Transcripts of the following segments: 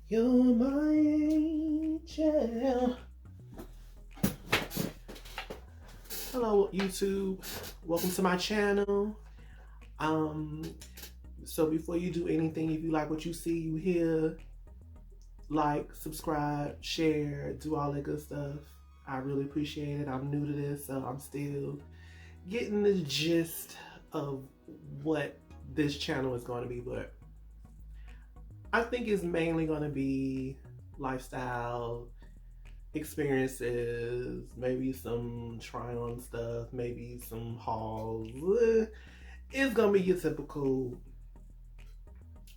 You're my angel. Hello, YouTube. Welcome to my channel. So before you do anything, if you like what you see, you hear, like, subscribe, share, do all that good stuff. I really appreciate it. I'm new to this, so I'm still getting the gist of what this channel is going to be, but I think it's mainly going to be lifestyle experiences, maybe some try on stuff, maybe some hauls. It's going to be your typical,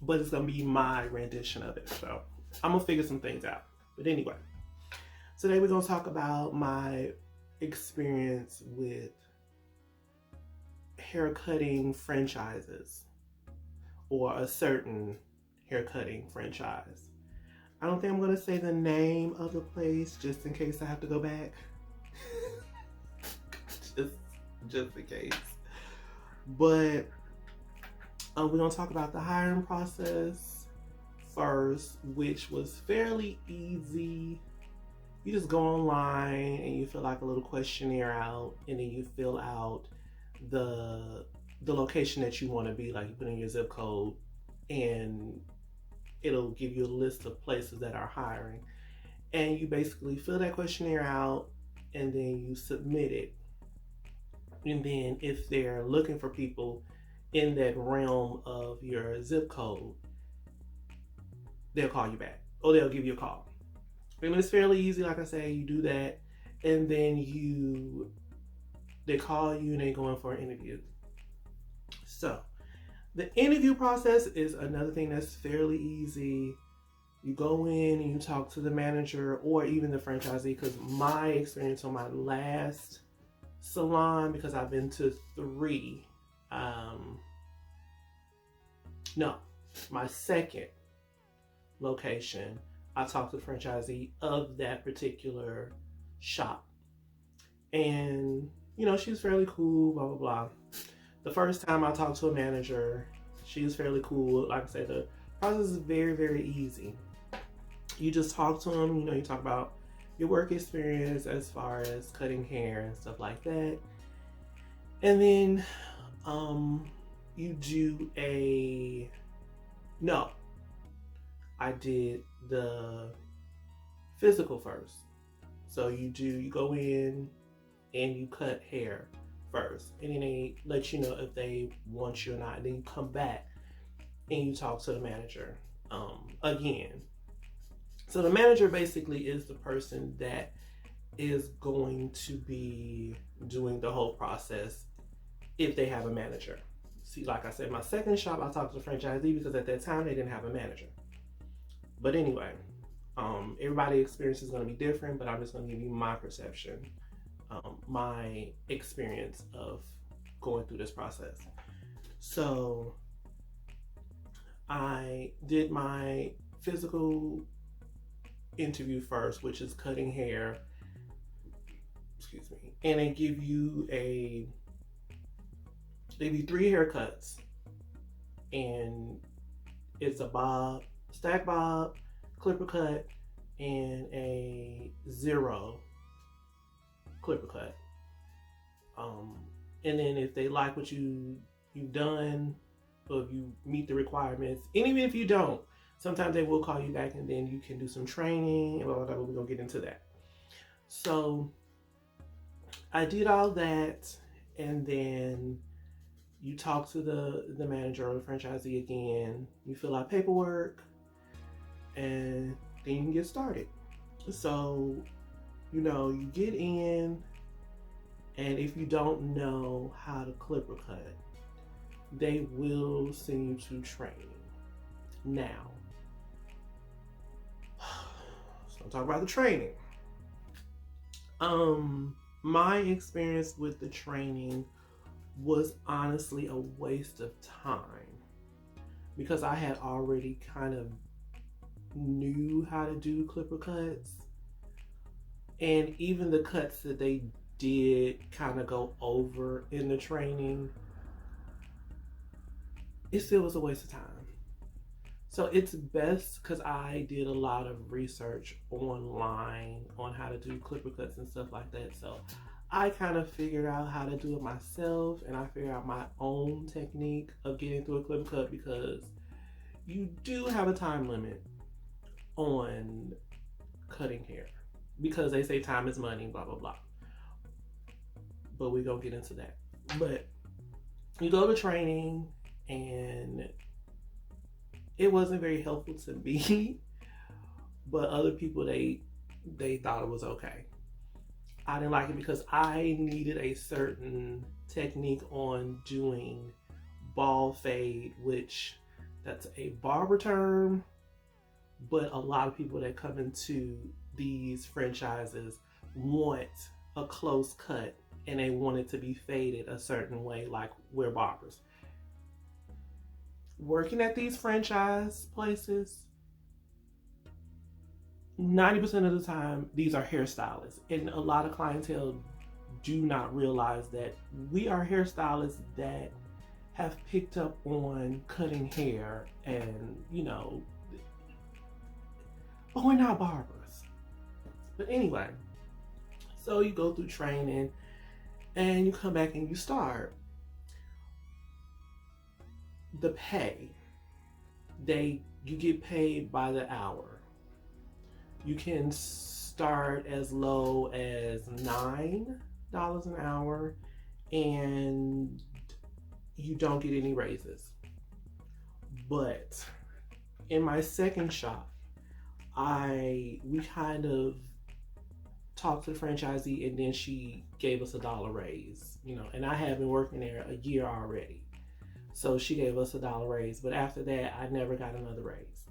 but it's going to be my rendition of it. So I'm going to figure some things out. But anyway, today we're going to talk about my experience with haircutting franchises, or a certain haircutting franchise. I don't think I'm going to say the name of the place just in case I have to go back. just in case. But we're going to talk about the hiring process first, which was fairly easy. You just go online and you fill like a little questionnaire out, and then you fill out the location that you want to be. Like, you put in your zip code and it'll give you a list of places that are hiring, and you basically fill that questionnaire out and then you submit it. And then if they're looking for people in that realm of your zip code, they'll call you back, or they'll give you a call. And it's fairly easy. Like I say, you do that, and then they call you and they go in for an interview. So the interview process is another thing that's fairly easy. You go in and you talk to the manager or even the franchisee, because my experience on my last salon, because I've been to 3, my second location, I talked to the franchisee of that particular shop. And, she was fairly cool, blah, blah, blah. The first time I talked to a manager, she was fairly cool. Like I said, the process is very, very easy. You just talk to them, you talk about your work experience as far as cutting hair and stuff like that. And then you do I did the physical first. So you go in and you cut hair first, and then they let you know if they want you or not. Then you come back and you talk to the manager again. So the manager basically is the person that is going to be doing the whole process if they have a manager. See, like I said, my second shop, I talked to the franchisee because at that time they didn't have a manager. But anyway, everybody's experience is going to be different, but I'm just going to give you my perception, my experience of going through this process. So I did my physical interview first, which is cutting hair. Excuse me. And they give you 3 haircuts, and it's a bob, stack bob, clipper cut, and a 0 clipper cut. And then if they like what you've done, or if you meet the requirements, and even if you don't, sometimes they will call you back and then you can do some training and blah, blah, blah. We're gonna get into that. So I did all that, and then you talk to the manager or the franchisee again. You fill out paperwork, and then you can get started. So, you get in, and if you don't know how to clipper cut, they will send you to training. Now, so I'll talk about the training. My experience with the training was honestly a waste of time, because I had already kind of knew how to do clipper cuts, and even the cuts that they did kind of go over in the training, it still was a waste of time. So it's best because I did a lot of research online on how to do clipper cuts and stuff like that. So I kind of figured out how to do it myself, and I figured out my own technique of getting through a clipper cut, because you do have a time limit on cutting hair because they say time is money, blah, blah, blah. But we're going to get into that. But you go to training, and it wasn't very helpful to me, but other people, they thought it was okay. I didn't like it because I needed a certain technique on doing ball fade, which that's a barber term, but a lot of people that come into these franchises want a close cut and they want it to be faded a certain way, like we're barbers. Working at these franchise places, 90% of the time, these are hairstylists. And a lot of clientele do not realize that we are hairstylists that have picked up on cutting hair and, but we're not barbers. But anyway, so you go through training and you come back and you start. The pay, you get paid by the hour. You can start as low as $9 an hour, and you don't get any raises. But in my second shop, we kind of talked to the franchisee, and then she gave us $1 raise, and I have been working there a year already. So she gave us $1 raise, but after that, I never got another raise.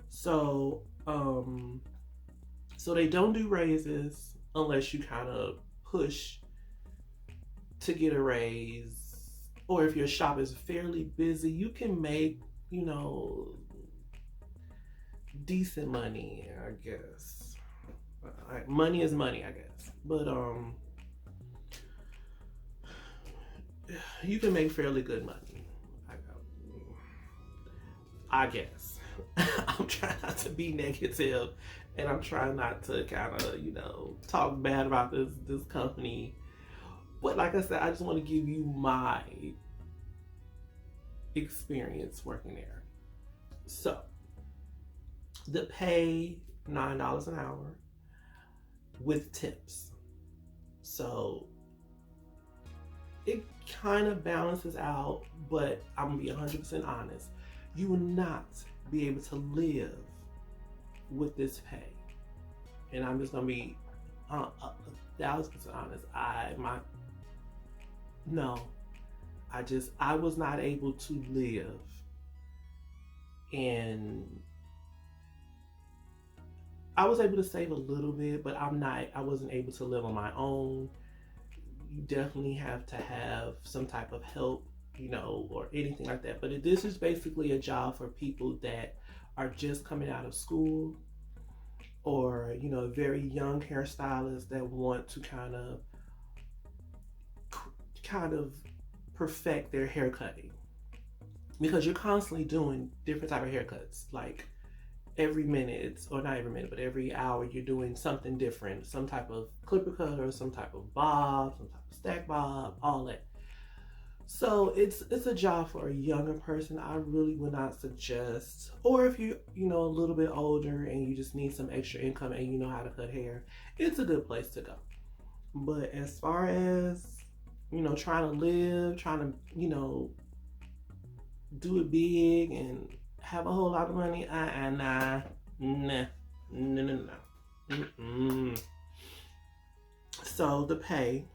So they don't do raises unless you kind of push to get a raise, or if your shop is fairly busy, you can make, decent money, I guess. Money is money, I guess. But you can make fairly good money, I guess. I'm trying not to be negative, and I'm trying not to kind of, talk bad about this company. But like I said, I just want to give you my experience working there. So the pay, $9 an hour with tips. So it kind of balances out, but I'm gonna be 100% honest. You will not be able to live with this pay. And I'm just gonna be 1,000% honest. I was not able to live, and I was able to save a little bit, but I wasn't able to live on my own. You definitely have to have some type of help, or anything like that. But this is basically a job for people that are just coming out of school, or, very young hairstylists that want to kind of perfect their hair cutting. Because you're constantly doing different type of haircuts, like every minute, or not every minute, but every hour you're doing something different, some type of clipper cut, or some type of bob, some type of stack bob, all that. So it's a job for a younger person. I really would not suggest, or if you a little bit older and you just need some extra income and you know how to cut hair, it's a good place to go. But as far as trying to live, trying to do it big and have a whole lot of money, nah. So the pay,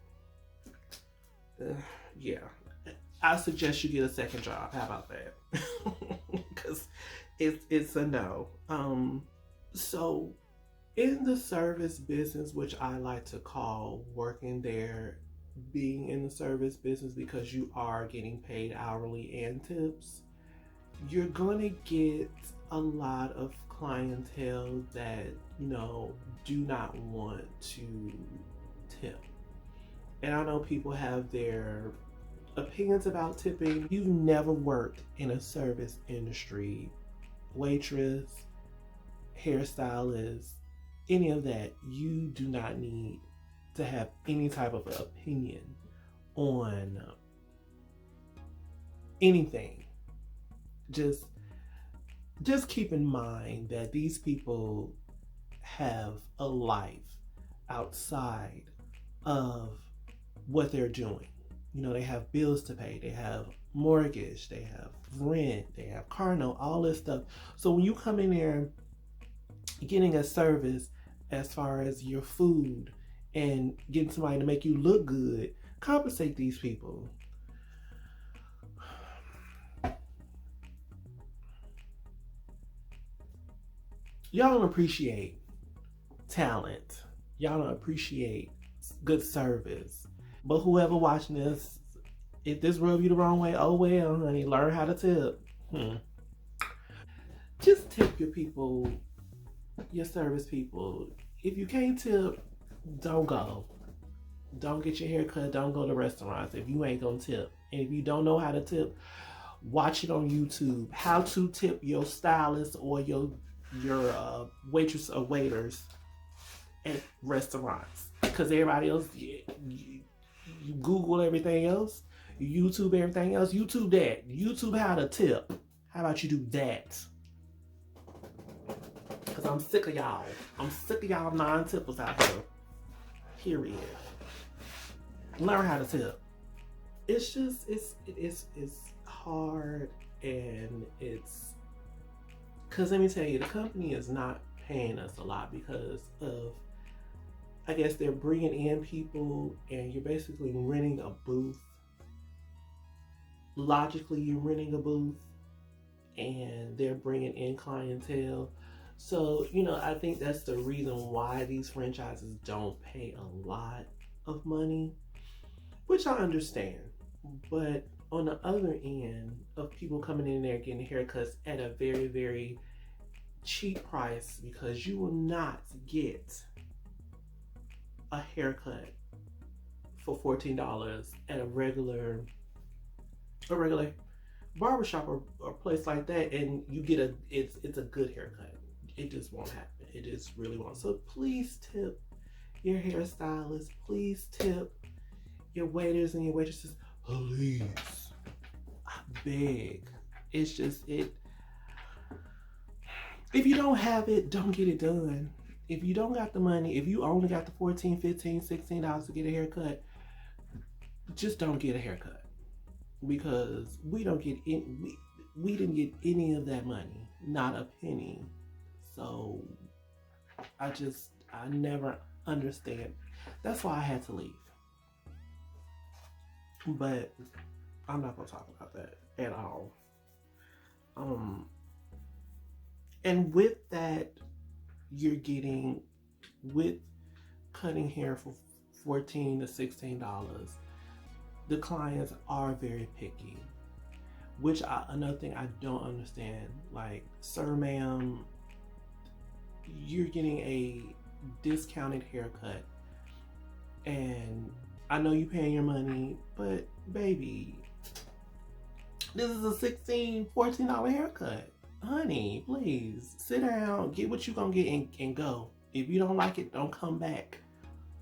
yeah, I suggest you get a second job. How about that? Because it's a no. So in the service business, which I like to call working there, being in the service business, because you are getting paid hourly and tips, you're going to get a lot of clientele that do not want to tip. And I know people have their opinions about tipping. You've never worked in a service industry, waitress, hairstylist, any of that, you do not need to have any type of opinion on anything. Just keep in mind that these people have a life outside of what they're doing. You know, they have bills to pay, they have mortgage, they have rent, they have car note, all this stuff. So when you come in there getting a service as far as your food and getting somebody to make you look good, compensate these people. Y'all don't appreciate talent. Y'all don't appreciate good service. But whoever watching this, if this rub you the wrong way, oh well, honey, learn how to tip. Just tip your people, your service people. If you can't tip, don't go. Don't get your hair cut. Don't go to restaurants if you ain't gonna tip. And if you don't know how to tip, watch it on YouTube. How to tip your stylist or your waitress or waiters at restaurants. Because everybody else, you Google everything else. You YouTube everything else. YouTube that. YouTube how to tip. How about you do that? Because I'm sick of y'all. I'm sick of y'all non-tippers out here. Period. Learn how to tip. It's just, it's hard, and it's, because let me tell you, the company is not paying us a lot because of, I guess they're bringing in people and you're basically renting a booth. Logically, you're renting a booth and they're bringing in clientele. So, you know, I think that's the reason why these franchises don't pay a lot of money, which I understand. But on the other end of people coming in there getting haircuts at a very, very cheap price, because you will not get a haircut for $14 at a regular barbershop or place like that, and you get it's a good haircut. It just won't happen. It just really won't. So please tip your hairstylist. Please tip your waiters and your waitresses. Please, I beg. It's just it. If you don't have it, don't get it done. If you don't got the money, if you only got the $14, $15, $16 to get a haircut, just don't get a haircut, because we didn't get any of that money, not a penny. So I never understand. That's why I had to leave. But I'm not gonna talk about that at all. And with that, you're getting, with cutting hair for $14 to $16, the clients are very picky, which another thing I don't understand. Like, sir, ma'am, you're getting a discounted haircut, and I know you're paying your money, but baby, this is a $16, $14 haircut. Honey, please sit down, get what you're gonna get, and go. If you don't like it, don't come back.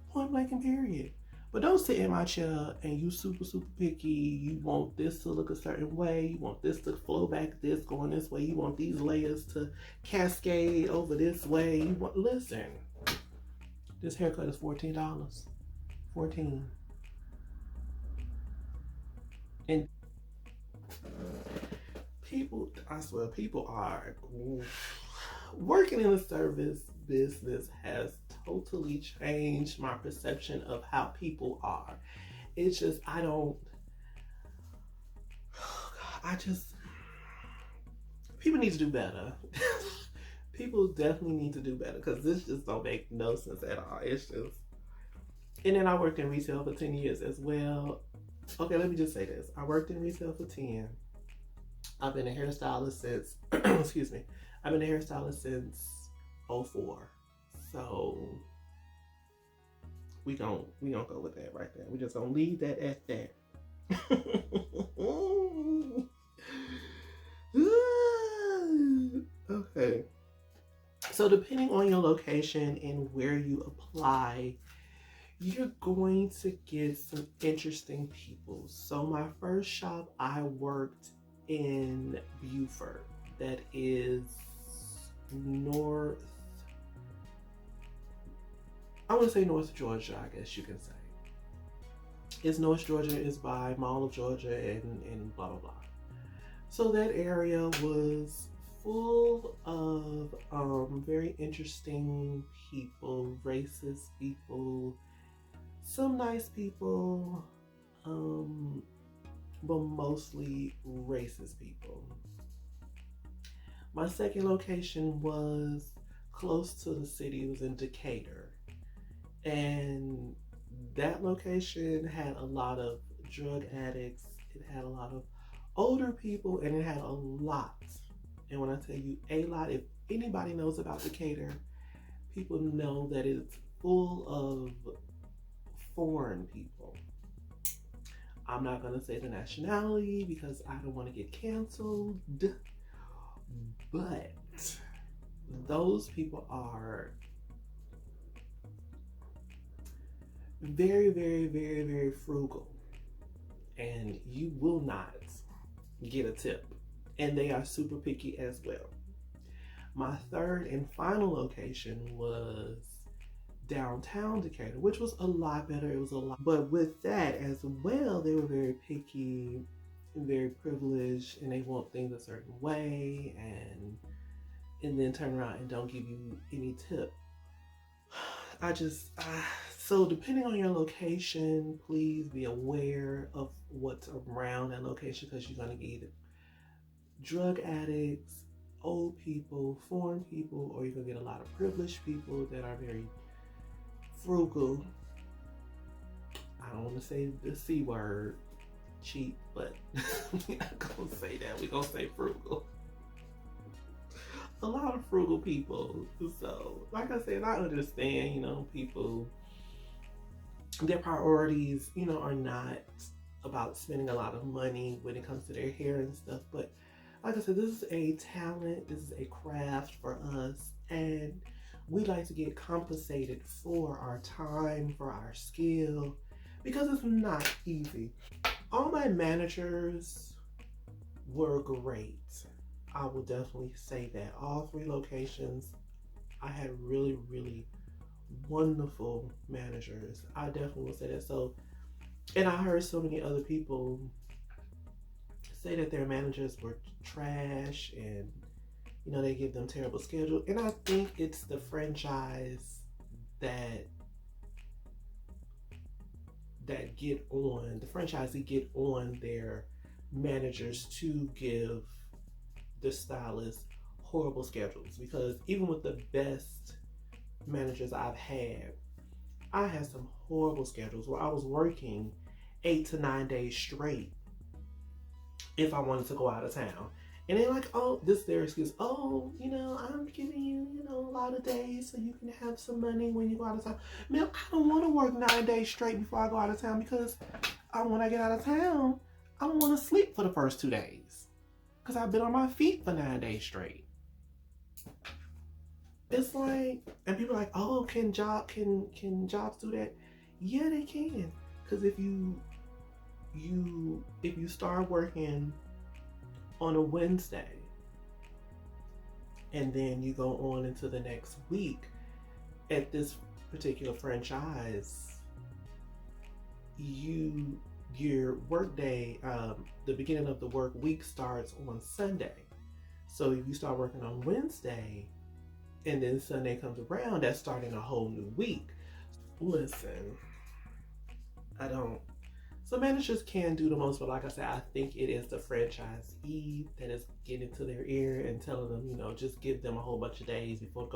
Point blank and period. But don't sit in my chair and you super, super picky. You want this to look a certain way. You want this to flow back this, going this way. You want these layers to cascade over this way. Listen, this haircut is $14. $14. And people, I swear, people are working in the service business has totally changed my perception of how people are. It's just, people need to do better. People definitely need to do better, because this just don't make no sense at all. It's just, and then I worked in retail for 10 years as well. Okay, let me just say this. I worked in retail for 10. I've been a hairstylist since, excuse me, I've been a hairstylist since 04. So we gon' go with that right there. We just gonna leave that at that. So depending on your location and where you apply, you're going to get some interesting people. So my first shop, I worked in Beaufort. That is north, I want to say North Georgia, I guess you can say. It's North Georgia, is by Mall of Georgia and blah, blah, blah. So that area was full of very interesting people, racist people, some nice people, but mostly racist people. My second location was close to the city. It was in Decatur. And that location had a lot of drug addicts. It had a lot of older people, and it had a lot. And when I tell you a lot, if anybody knows about Decatur, people know that it's full of foreign people. I'm not going to say the nationality because I don't want to get canceled, but those people are very, very, very, very frugal, and you will not get a tip, and they are super picky as well. My third and final location was downtown Decatur, which was a lot better. It was a lot, but with that as well, they were very picky and very privileged, and they want things a certain way, and then turn around and don't give you any tip. So depending on your location, please be aware of what's around that location, because you're going to get either drug addicts, old people, foreign people, or you're going to get a lot of privileged people that are very frugal. I don't want to say the C word, cheap, but we're not going to say that. We're going to say frugal. A lot of frugal people. So, like I said, I understand, people, their priorities, are not about spending a lot of money when it comes to their hair and stuff. But like I said, this is a talent, this is a craft for us, and we like to get compensated for our time, for our skill, because it's not easy. All my managers were great. I will definitely say that. All 3 locations, I had really, really wonderful managers. I definitely will say that. So, and I heard so many other people say that their managers were trash, and they give them terrible schedule. And I think it's the franchise that franchisee get on their managers to give the stylists horrible schedules, because even with the best managers I've had, I had some horrible schedules where I was working 8 to 9 days straight if I wanted to go out of town. And they're like, oh, this is their excuse. Oh, I'm giving you, a lot of days so you can have some money when you go out of town. Man, I don't want to work 9 days straight before I go out of town, because when I get out of town, I don't want to sleep for the first 2 days, because I've been on my feet for 9 days straight. It's like, and people are like, oh, can jobs do that? Yeah, they can. Because if you start working on a Wednesday and then you go on into the next week at this particular franchise, your work day, the beginning of the work week starts on Sunday. So if you start working on Wednesday and then Sunday comes around, that's starting a whole new week. Listen, so managers can do the most, but like I said, I think it is the franchisee that is getting to their ear and telling them, just give them a whole bunch of days before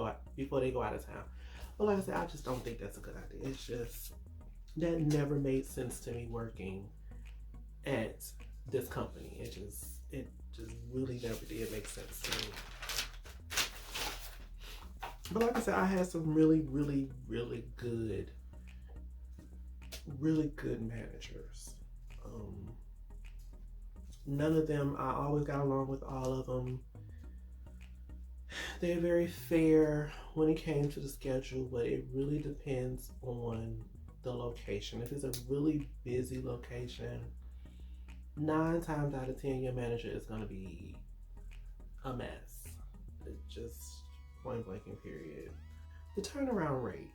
they go out of town. But like I said, I just don't think that's a good idea. It's just, that never made sense to me working at this company. It just really never did make sense to me. But like I said, I had some really, really, really good managers. None of them, I always got along with all of them. They're very fair when it came to the schedule, but it really depends on the location. If it's a really busy location, 9 times out of 10, your manager is going to be a mess. It's just point blank and period. The turnaround rate.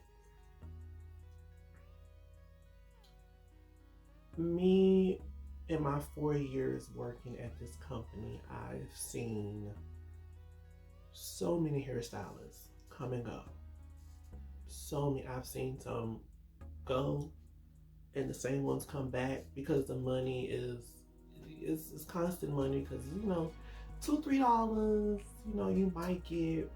Me, in my 4 years working at this company, I've seen so many hairstylists come and go. So many. I've seen some go and the same ones come back because the money is constant money, because you know, $2-3, you know, you might get.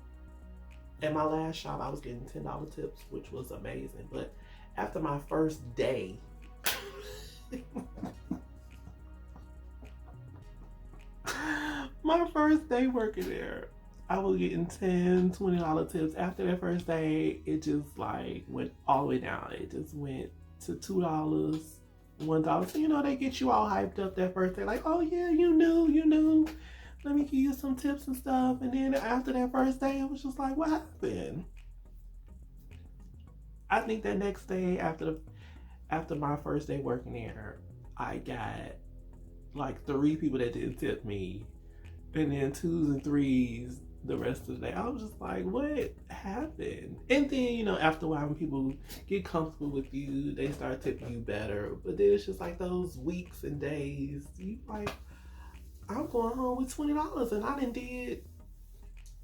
At my last shop, I was getting $10 tips, which was amazing. But after my first day, my first day working there, I was getting $10-20 tips. After that first day, it just like went all the way down. It just went to $2, $1. So, you know, they get you all hyped up that first day, like, oh yeah, you knew. Let me give you some tips and stuff. And then after that first day, it was just like, what happened? I think that next day after my first day working there, I got like 3 people that didn't tip me, and then 2s and 3s the rest of the day. I was just like, what happened? And then, you know, after a while, when people get comfortable with you, they start tipping you better. But then it's just like those weeks and days, you like, I'm going home with $20 and I done did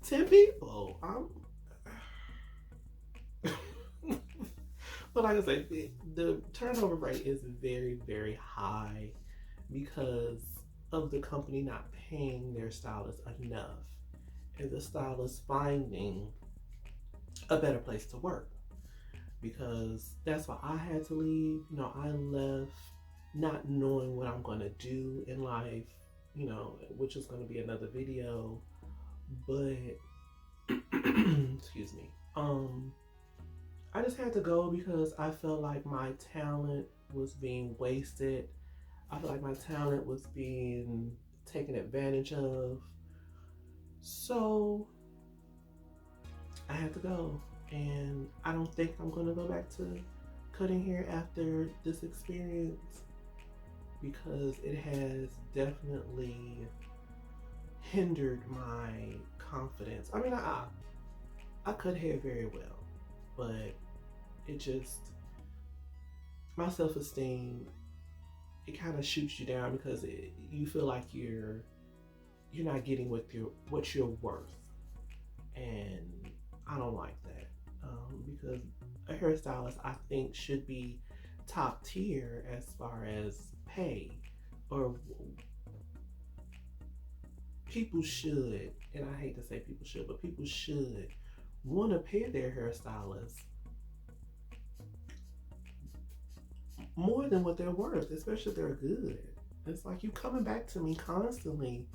10 people. But like I said, the turnover rate is very, very high because of the company not paying their stylists enough, and the stylists finding a better place to work. Because that's why I had to leave. You know, I left not knowing what I'm going to do in life, you know, which is going to be another video. But excuse me. I just had to go because I felt like my talent was being wasted. I felt like my talent was being taken advantage of. So I had to go. And I don't think I'm going to go back to cutting hair after this experience, because it has definitely hindered my confidence. I mean, I cut hair very well, but it just, my self-esteem, it kind of shoots you down because you feel like you're not getting what you're worth, and I don't like that, because a hairstylist, I think, should be top tier as far as pay, or people should, and I hate to say people should, but people should want to pay their hairstylists more than what they're worth, especially if they're good. It's like you coming back to me constantly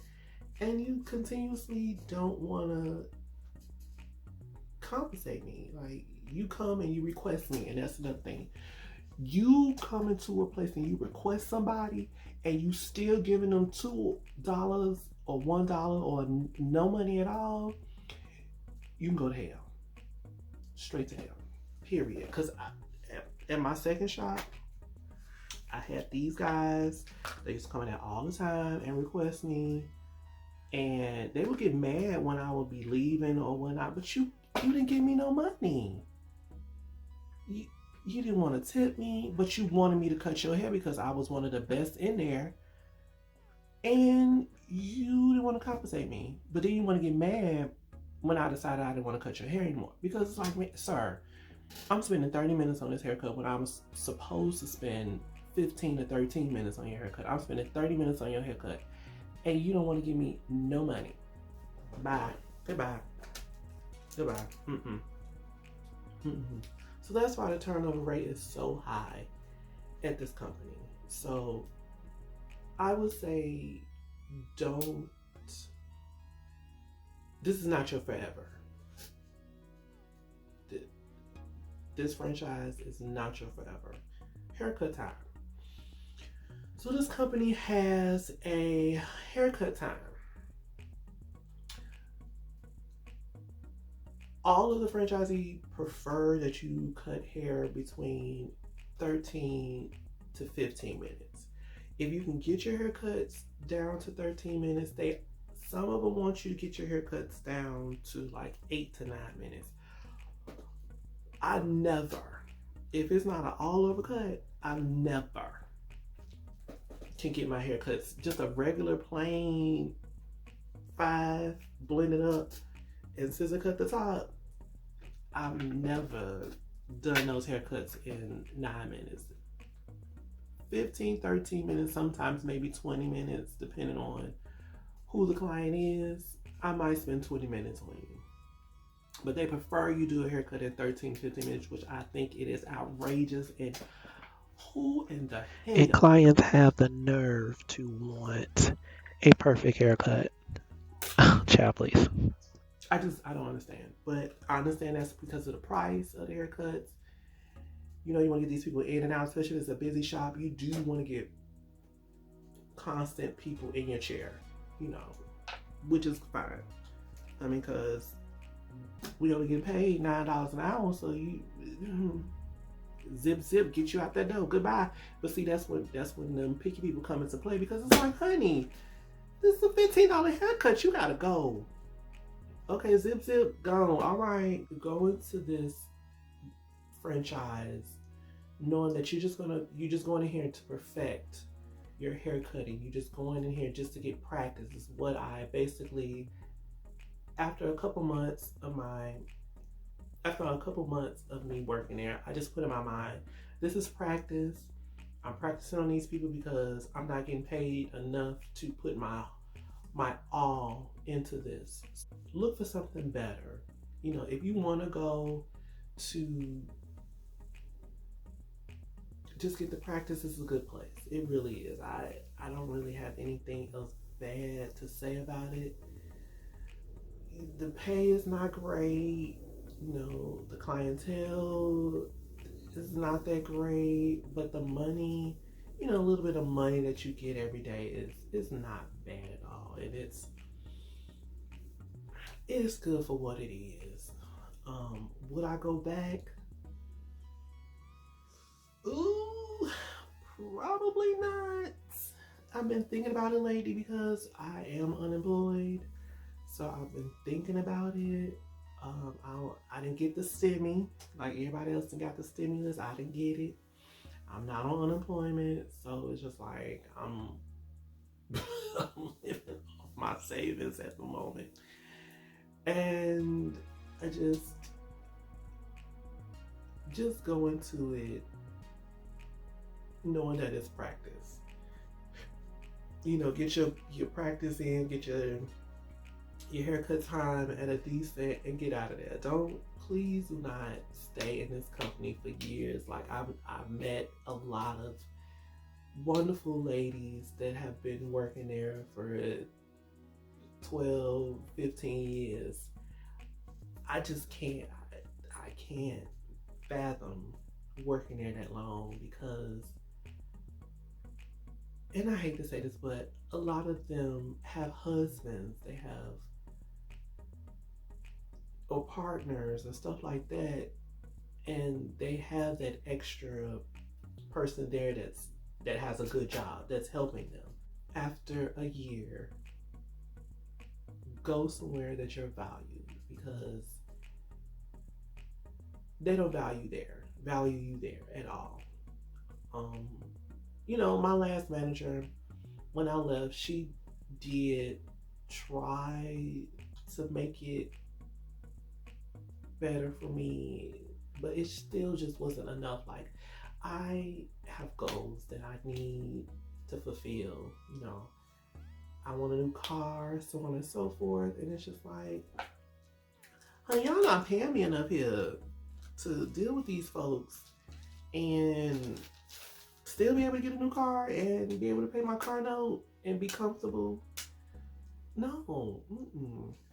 and you continuously don't want to compensate me. Like, you come and you request me, and that's another thing. You come into a place and you request somebody and you still giving them $2 or $1 or no money at all, you can go to hell. Straight to hell. Period. Because at my second shop, I had these guys, they used to come in there all the time and request me, and they would get mad when I would be leaving or whatnot, but you didn't give me no money. You didn't want to tip me, but you wanted me to cut your hair because I was one of the best in there, and you didn't want to compensate me. But then you want to get mad when I decided I didn't want to cut your hair anymore, because it's like, sir, I'm spending 30 minutes on this haircut when I was supposed to spend 15 to 13 minutes on your haircut. I'm spending 30 minutes on your haircut, and you don't want to give me no money. Bye. Goodbye. Goodbye. So that's why the turnover rate is so high at this company. So I would say, this is not your forever. This franchise is not your forever. Haircut time. So this company has a haircut time. All of the franchisees prefer that you cut hair between 13 to 15 minutes. If you can get your haircuts down to 13 minutes, some of them want you to get your haircuts down to like 8 to 9 minutes. I never, if it's not an all over cut, I never can get my haircuts just a regular plain 5, blend it up, and scissor cut the top. I've never done those haircuts in 9 minutes. 15, 13 minutes, sometimes maybe 20 minutes, depending on who the client is. I might spend 20 minutes on you. But they prefer you do a haircut in 13, 15 minutes, which I think it is outrageous. And who in the hell? And clients have the nerve to want a perfect haircut. Child, please. I don't understand. But I understand that's because of the price of the haircuts. You know, you want to get these people in and out, especially if it's a busy shop. You do want to get constant people in your chair, you know, which is fine. I mean, because we only get paid $9 an hour, so you zip get you out that door. Goodbye. But see, that's when them picky people come into play, because it's like, honey, this is a $15 haircut. You gotta go. Okay, zip, gone. All right, go into this franchise knowing that you're just going in here to perfect your hair cutting. You're just going in here just to get practice. Is what I basically, after a couple months of me working there, I just put in my mind, this is practice. I'm practicing on these people because I'm not getting paid enough to put my all into this. Look for something better. You know, if you want to go to just get the practice, this is a good place. It really is. I don't really have anything else bad to say about it. The pay is not great. You know, the clientele is not that great, but the money, you know, a little bit of money that you get every day is not bad at all. And it's good for what it is. Would I go back? Ooh, probably not. I've been thinking about it lately because I am unemployed. So I've been thinking about it. I didn't get the stimmy like everybody else got the stimulus. I didn't get it. I'm not on unemployment, so it's just like I'm living off my savings at the moment, and I just go into it knowing that it's practice. You know, get your practice in, get your haircut time at a decent, and get out of there. Please do not stay in this company for years. Like I've met a lot of wonderful ladies that have been working there for 12, 15 years. I just can't, I can't fathom working there that long, because, and I hate to say this, but a lot of them have husbands, they have, or partners and stuff like that, and they have that extra person there that has a good job, that's helping them. After a year, go somewhere that you're valued, because they don't value you there at all. You know, my last manager, when I left, she did try to make it better for me, but it still just wasn't enough. Like, I have goals that I need to fulfill. You know, I want a new car, so on and so forth, and it's just like, honey, y'all not paying me enough here to deal with these folks and still be able to get a new car and be able to pay my car note and be comfortable. No,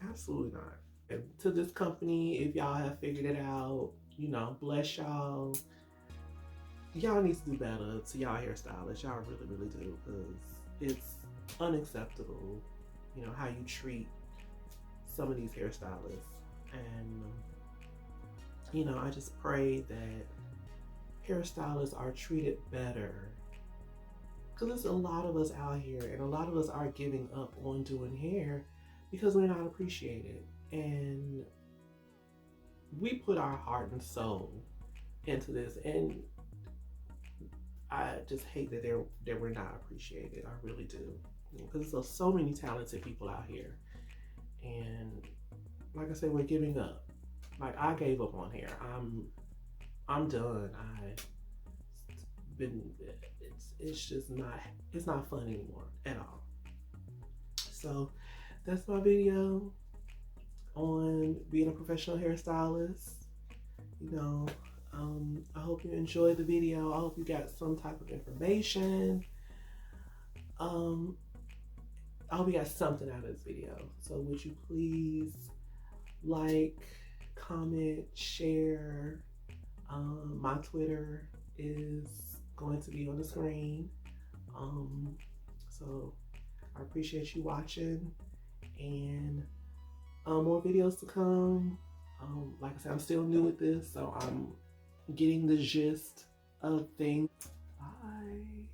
absolutely not. And to this company, if y'all have figured it out, you know, bless y'all. Y'all need to do better to y'all hairstylists. Y'all really, really do, because it's unacceptable, you know, how you treat some of these hairstylists. And you know, I just pray that hairstylists are treated better, because there's a lot of us out here, and a lot of us are giving up on doing hair because we're not appreciated. And we put our heart and soul into this, and I just hate that we're not appreciated. I really do, because there's so many talented people out here, and like I said, we're giving up. Like, I gave up on hair. I'm done. It's just not, it's not fun anymore at all. So that's my video on being a professional hairstylist. You know, I hope you enjoyed the video. I hope you got some type of information. I hope you got something out of this video. So would you please like, comment, share. My Twitter is going to be on the screen. So I appreciate you watching, and more videos to come. Like I said, I'm still new at this, so I'm getting the gist of things. Bye.